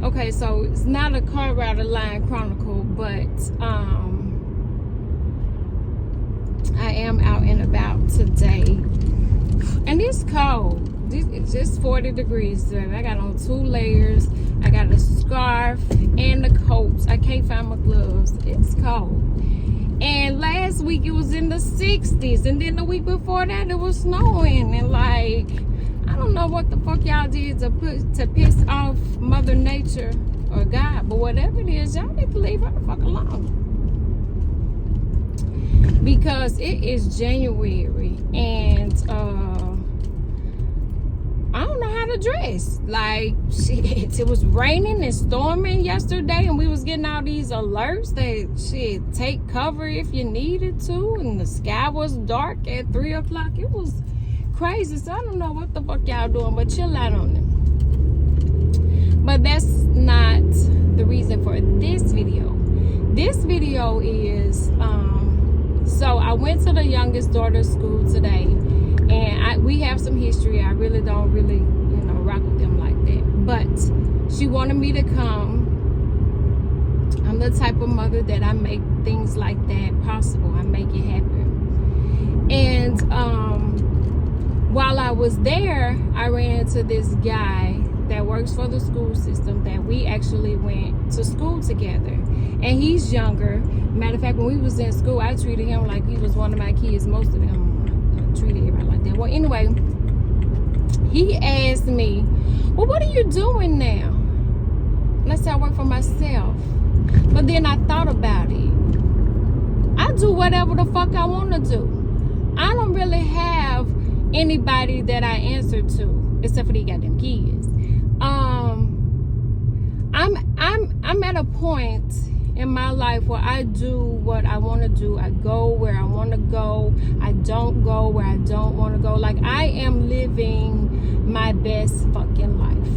Okay, so it's not a car rider line chronicle, but I am out and about today, and it's cold. It's just 40 degrees today. I got on 2 layers. I got a scarf and the coat. I can't find my gloves. It's cold. And last week it was in the 60s, and then the week before that it was snowing, and like, I don't know what the fuck y'all did to piss off Mother Nature or God, but whatever it is, y'all need to leave her the fuck alone. Because it is January, and I don't know how to dress. Like, shit, it was raining and storming yesterday, and we was getting all these alerts that, shit, take cover if you needed to, and the sky was dark at 3 o'clock. It was crazy, so I don't know what the fuck y'all doing, but chill out on it. But that's not the reason for this video. This video is, so I went to the youngest daughter's school today, and we have some history. I really don't rock with them like that, but she wanted me to come. I'm the type of mother that I make things like that possible. I make it happen. And while I was there, I ran into this guy that works for the school system that we actually went to school together, and he's younger. Matter of fact, when we was in school, I treated him like he was one of my kids. Most of them treated everybody like that. Well, anyway, he asked me, well, what are you doing now? And I said, I work for myself. But then I thought about it. I do whatever the fuck I want to do. I don't really have anybody that I answer to, except for these goddamn kids. I'm at a point in my life where I do what I want to do. I go where I want to go. I don't go where I don't want to go. Like, I am living my best fucking life.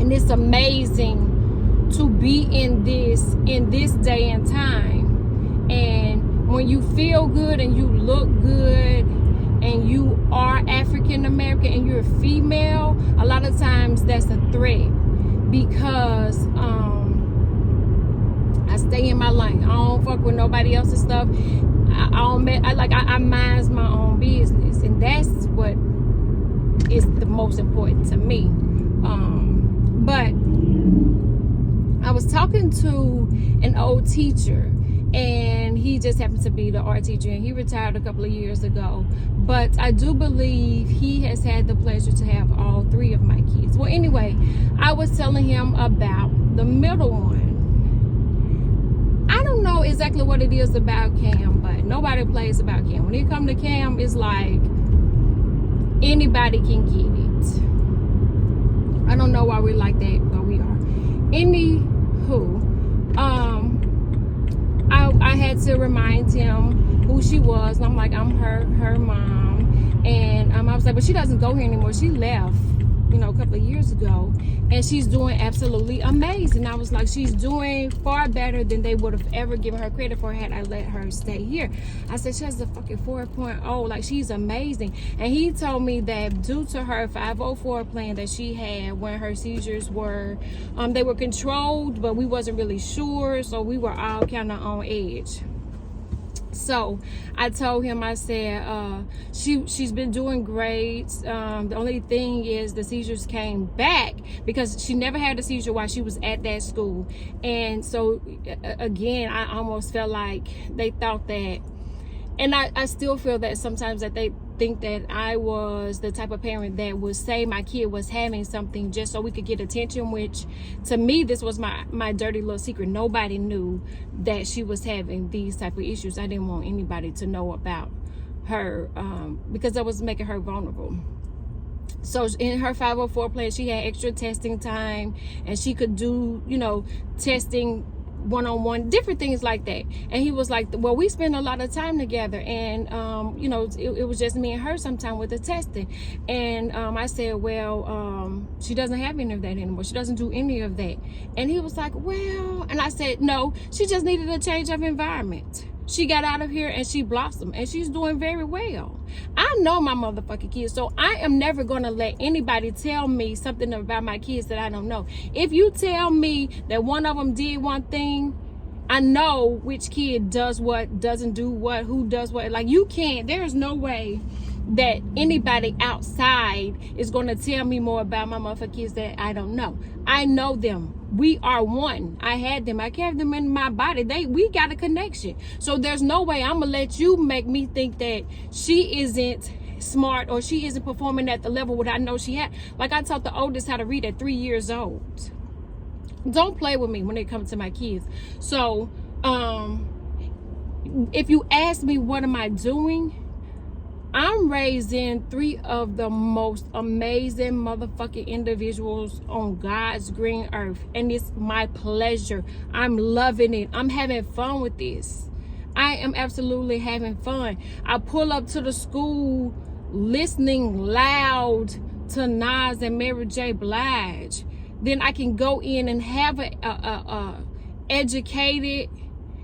And it's amazing to be in this day and time. And when you feel good and you look good and you are African American and you're a female, a lot of times that's a threat, because I stay in my lane. I don't fuck with nobody else's stuff. I mind my own business, and that's what is the most important to me. But I was talking to an old teacher, and he just happened to be the art teacher, and he retired a couple of years ago. But I do believe he has had the pleasure to have all 3 of my kids. Well, anyway, I was telling him about the middle one. I don't know exactly what it is about Cam, but nobody plays about Cam. When it comes to Cam, it's like anybody can get it. I don't know why we're like that, but we are. Anywho, I had to remind him who she was, and I'm like, I'm her mom, and I was like, but she doesn't go here anymore. She left, a couple of years ago, and she's doing absolutely amazing. I was like, she's doing far better than they would have ever given her credit for had I let her stay here. I said, she has a fucking 4.0, like, she's amazing. And he told me that due to her 504 plan that she had when her seizures were, they were controlled, but we wasn't really sure, so we were all kind of on edge. So I told him, I said, she's been doing great. The only thing is the seizures came back because she never had a seizure while she was at that school. And so again, I almost felt like they thought that, and I still feel that sometimes that they think that I was the type of parent that would say my kid was having something just so we could get attention, which to me, this was my dirty little secret. Nobody knew that she was having these type of issues. I didn't want anybody to know about her because that was making her vulnerable. So in her 504 plan, she had extra testing time, and she could do, testing one-on-one, different things like that. And he was like, well, we spend a lot of time together, and it was just me and her sometime with the testing. And I said, well, she doesn't have any of that anymore. She doesn't do any of that. And he was like, well, and I said, no, she just needed a change of environment. she got out of here and she blossomed, and she's doing very well. I know my motherfucking kids, so I am never gonna let anybody tell me something about my kids that I don't know. If you tell me that one of them did one thing, I know which kid does what, doesn't do what, who does what. Like, you can't, there's no way that anybody outside is going to tell me more about my motherfucking kids that I don't know. I know them. We are one. I had them. I carried them in my body. We got a connection. So there's no way I'm going to let you make me think that she isn't smart or she isn't performing at the level what I know she had. Like, I taught the oldest how to read at 3 years old. Don't play with me when it comes to my kids. So, if you ask me what am I doing, I'm raising 3 of the most amazing motherfucking individuals on God's green earth. And it's my pleasure. I'm loving it. I'm having fun with this. I am absolutely having fun. I pull up to the school listening loud to Nas and Mary J. Blige. Then I can go in and have a educated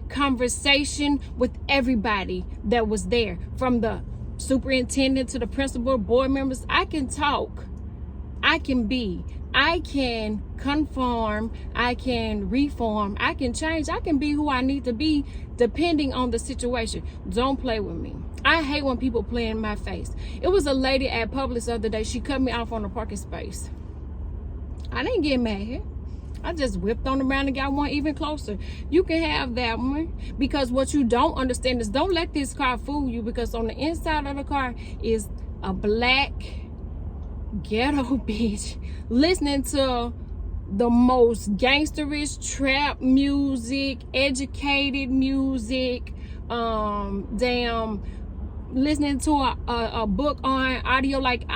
conversation with everybody that was there, from the superintendent to the principal, board members. I can talk, I can be, I can conform, I can reform, I can change, I can be who I need to be depending on the situation. Don't play with me. I hate when people play in my face. It was a lady at Publix the other day. She cut me off on a parking space. I didn't get mad. I just whipped on around and got one even closer. You can have that one, because what you don't understand is, don't let this car fool you, because on the inside of the car is a black ghetto bitch listening to the most gangsterish trap music, educated music, listening to a book on audio. Like,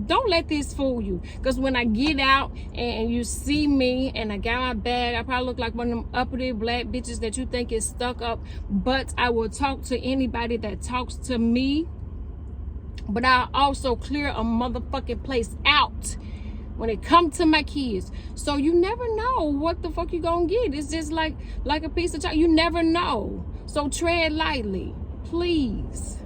don't let this fool you, because when I get out and you see me and I got my bag, I probably look like one of them uppity black bitches that you think is stuck up, but I will talk to anybody that talks to me. But I also clear a motherfucking place out when it comes to my kids. So you never know what the fuck you gonna get. It's just like a piece of chocolate. You never know. So tread lightly, please.